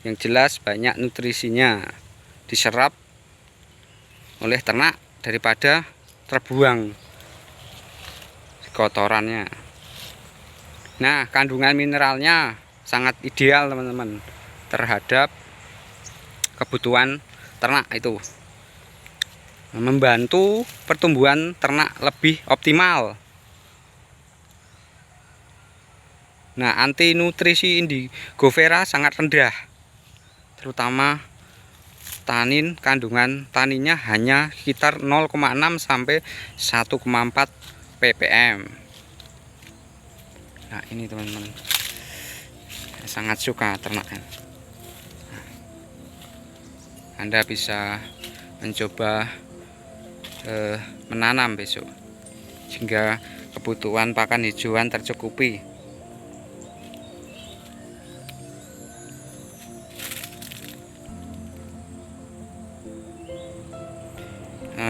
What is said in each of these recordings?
Yang jelas banyak nutrisinya, diserap oleh ternak daripada terbuang kotorannya. Nah, kandungan mineralnya sangat ideal teman-teman terhadap kebutuhan ternak itu, membantu pertumbuhan ternak lebih optimal. Nah, anti nutrisi Indigofera sangat rendah, terutama tanin. Kandungan taninnya hanya sekitar 0,6 sampai 1,4 ppm. Nah, ini teman-teman, sangat suka ternak. Anda bisa mencoba menanam besok, sehingga kebutuhan pakan hijauan tercukupi.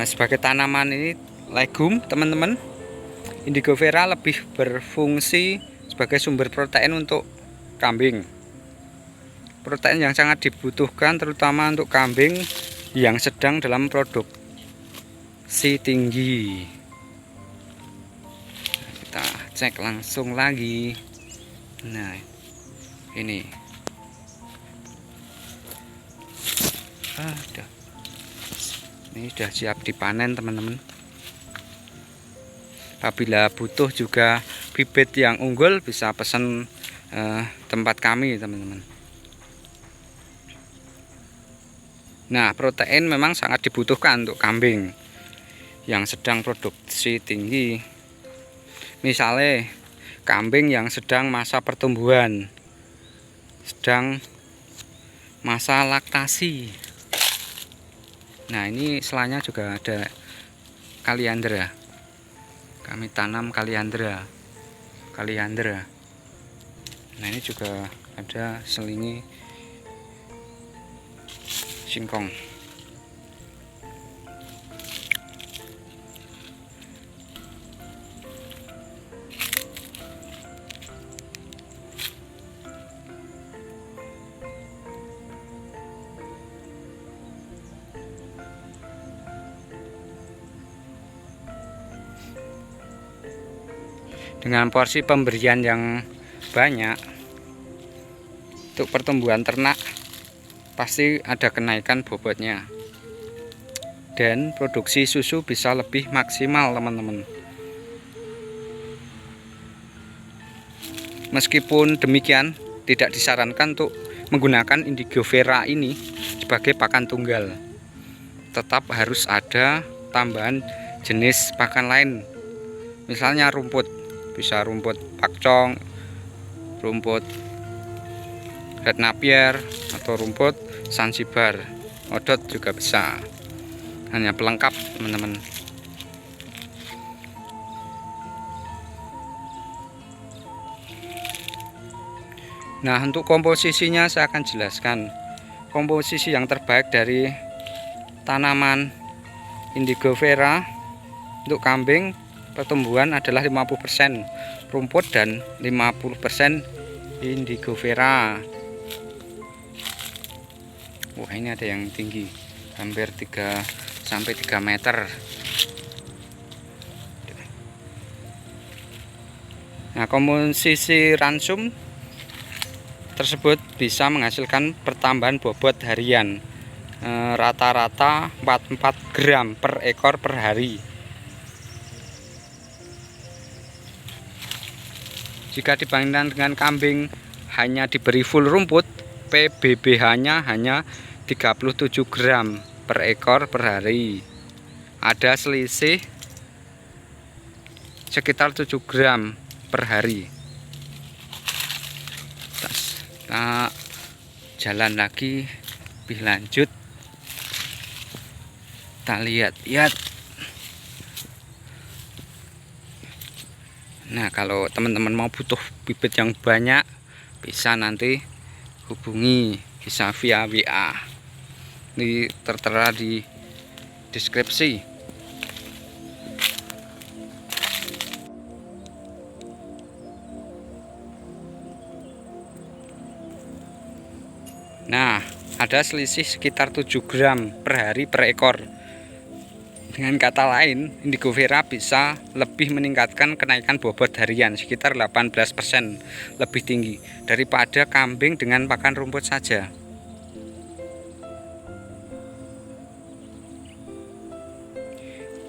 Sebagai tanaman ini legum teman-teman, Indigofera lebih berfungsi sebagai sumber protein untuk kambing. Protein yang sangat dibutuhkan terutama untuk kambing yang sedang dalam produksi tinggi. Kita cek langsung lagi. Nah, ini ini sudah siap dipanen teman-teman. Apabila butuh juga bibit yang unggul, bisa pesan tempat kami teman-teman. Nah, protein memang sangat dibutuhkan untuk kambing yang sedang produksi tinggi. Misalnya kambing yang sedang masa pertumbuhan, sedang masa laktasi. Nah, ini selanya juga ada kaliandra. Kami tanam kaliandra. Nah, ini juga ada selingi singkong. Dengan porsi pemberian yang banyak untuk pertumbuhan ternak, pasti ada kenaikan bobotnya dan produksi susu bisa lebih maksimal teman-teman. Meskipun demikian, tidak disarankan untuk menggunakan Indigofera ini sebagai pakan tunggal. Tetap harus ada tambahan jenis pakan lain, misalnya rumput, bisa rumput pakcong, rumput red napier, atau rumput Zanzibar, odot juga bisa. Hanya pelengkap teman-teman. Nah, untuk komposisinya saya akan jelaskan. Komposisi yang terbaik dari tanaman Indigofera untuk kambing pertumbuhan adalah 50% rumput dan 50% Indigofera. Wah, ini ada yang tinggi, hampir 3 sampai 3 meter. Nah, komposisi ransum tersebut bisa menghasilkan pertambahan bobot harian rata-rata 44 gram per ekor per hari. Jika dibandingkan dengan kambing hanya diberi full rumput, PBBH-nya hanya 37 gram per ekor per hari. Ada selisih sekitar 7 gram per hari. Kita jalan lagi lebih lanjut. Kita lihat. Nah, kalau teman-teman mau butuh bibit yang banyak, bisa nanti hubungi, bisa via WA. Ini tertera di deskripsi. Nah, ada selisih sekitar 7 gram per hari per ekor. Dengan kata lain, indigo vera bisa lebih meningkatkan kenaikan bobot harian sekitar 18% lebih tinggi daripada kambing dengan pakan rumput saja.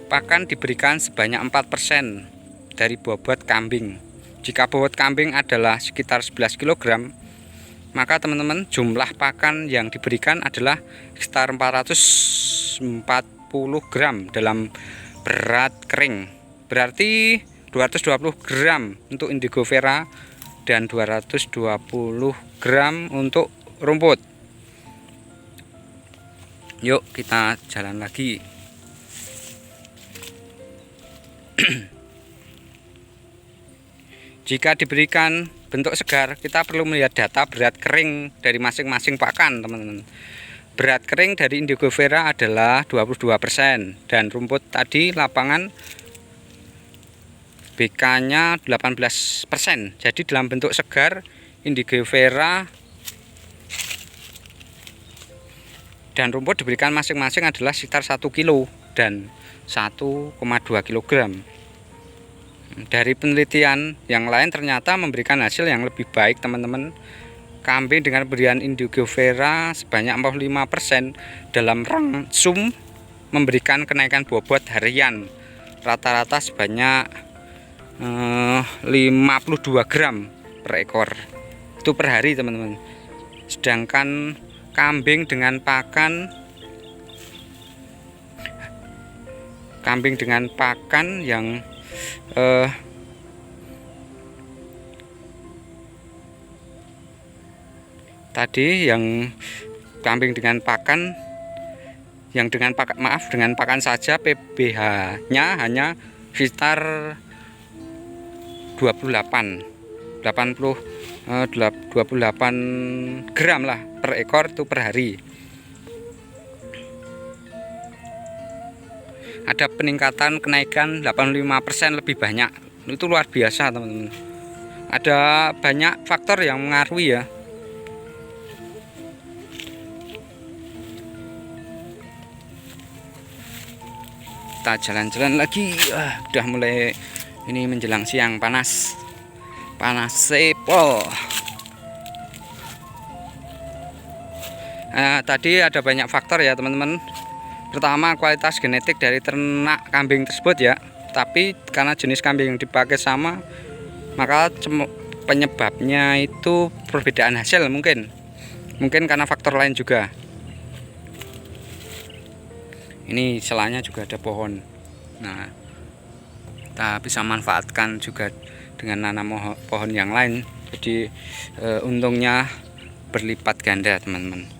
Pakan diberikan sebanyak 4% dari bobot kambing. Jika bobot kambing adalah sekitar 11 kg, maka teman-teman jumlah pakan yang diberikan adalah sekitar 440 gram dalam berat kering. Berarti 220 gram untuk indigo vera dan 220 gram untuk rumput. Yuk kita jalan lagi. Jika diberikan bentuk segar, kita perlu melihat data berat kering dari masing-masing pakan, teman-teman. Berat kering dari indigo vera adalah 22% dan rumput tadi lapangan BK-nya 18%. Jadi dalam bentuk segar, indigo vera dan rumput diberikan masing-masing adalah sekitar 1 kilo dan 1,2 kg. Dari penelitian yang lain ternyata memberikan hasil yang lebih baik, teman-teman. Kambing dengan pemberian indigo vera sebanyak 45% dalam rangsum memberikan kenaikan bobot harian rata-rata sebanyak 52 gram per ekor. Itu per hari, teman-teman. Sedangkan kambing dengan pakan yang tadi yang kambing dengan pakan dengan pakan saja PBH-nya hanya sekitar 28 gram lah per ekor itu per hari. Ada peningkatan kenaikan 85% lebih banyak. Itu luar biasa, teman-teman. Ada banyak faktor yang mengaruhi ya. Kita jalan-jalan lagi. Udah mulai ini menjelang siang, panas sepol. Tadi ada banyak faktor ya, teman-teman. Pertama, kualitas genetik dari ternak kambing tersebut ya. Tapi karena jenis kambing yang dipakai sama, maka penyebabnya itu perbedaan hasil mungkin karena faktor lain juga. Ini celahnya juga ada pohon. Nah, kita bisa manfaatkan juga dengan nanam pohon yang lain. Jadi untungnya berlipat ganda, teman-teman.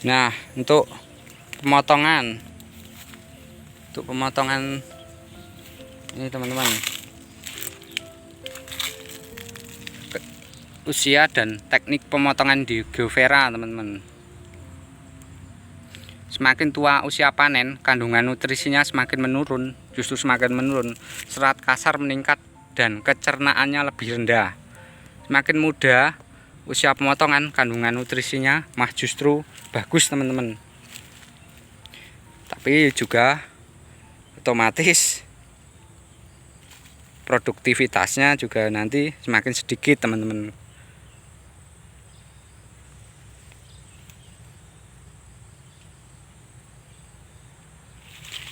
Nah, untuk pemotongan ini, teman-teman, usia dan teknik pemotongan indigo vera, teman-teman. Semakin tua usia panen, kandungan nutrisinya semakin menurun, serat kasar meningkat dan kecernaannya lebih rendah. Semakin muda usia pemotongan, kandungan nutrisinya justru bagus, teman-teman. Tapi juga otomatis produktivitasnya juga nanti semakin sedikit, teman-teman.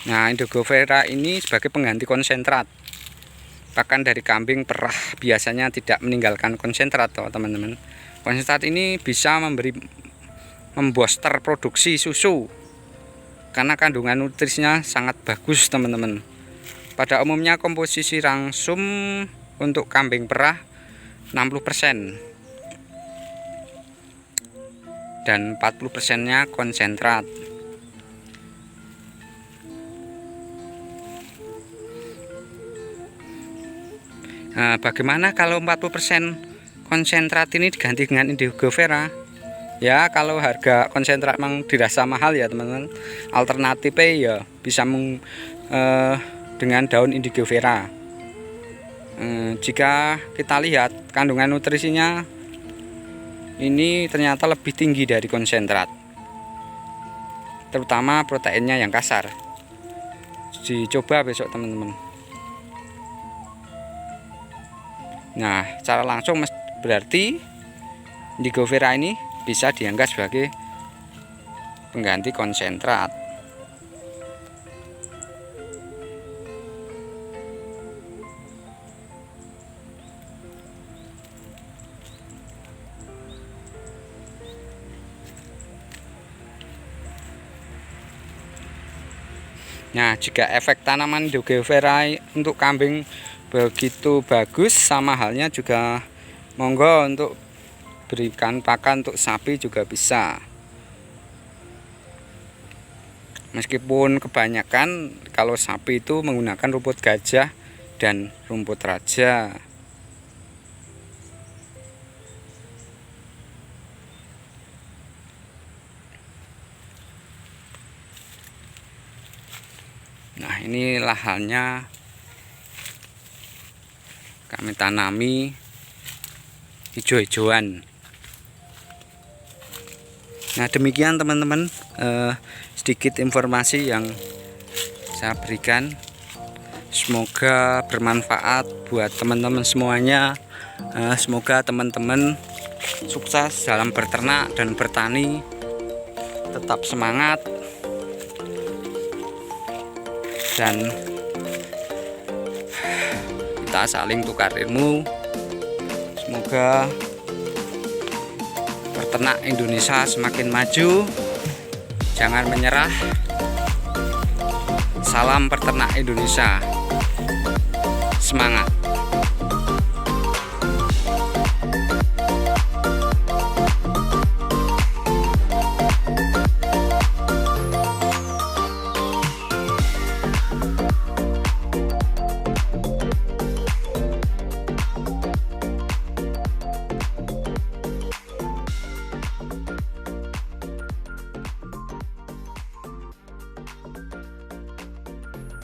Nah, indigo vera ini sebagai pengganti konsentrat. Pakan dari kambing perah biasanya tidak meninggalkan konsentrat, teman-teman. Konsentrat ini bisa membooster produksi susu karena kandungan nutrisinya sangat bagus, teman-teman. Pada umumnya komposisi rangsum untuk kambing perah 60% dan 40%-nya konsentrat. Nah, bagaimana kalau 40% konsentrat ini diganti dengan indigo vera? Ya, kalau harga konsentrat memang dirasa mahal ya, teman-teman. Alternatifnya ya bisa dengan daun indigo vera. Jika kita lihat kandungan nutrisinya ini ternyata lebih tinggi dari konsentrat, terutama proteinnya yang kasar. Dicoba besok teman-teman. Nah, secara langsung berarti Indigo Vera ini bisa dianggap sebagai pengganti konsentrat. Nah, jika efek tanaman Indigo Vera untuk kambing begitu bagus, sama halnya juga monggo untuk berikan pakan untuk sapi juga bisa. Meskipun kebanyakan kalau sapi itu menggunakan rumput gajah dan rumput raja. Nah, ini lahannya kami tanami hijau-hijauan. Nah, demikian teman-teman, sedikit informasi yang saya berikan. Semoga bermanfaat buat teman-teman semuanya. Semoga teman-teman sukses dalam berternak dan bertani. Tetap semangat dan kita saling tukar ilmu. Semoga peternak Indonesia semakin maju. Jangan menyerah. Salam peternak Indonesia. Semangat.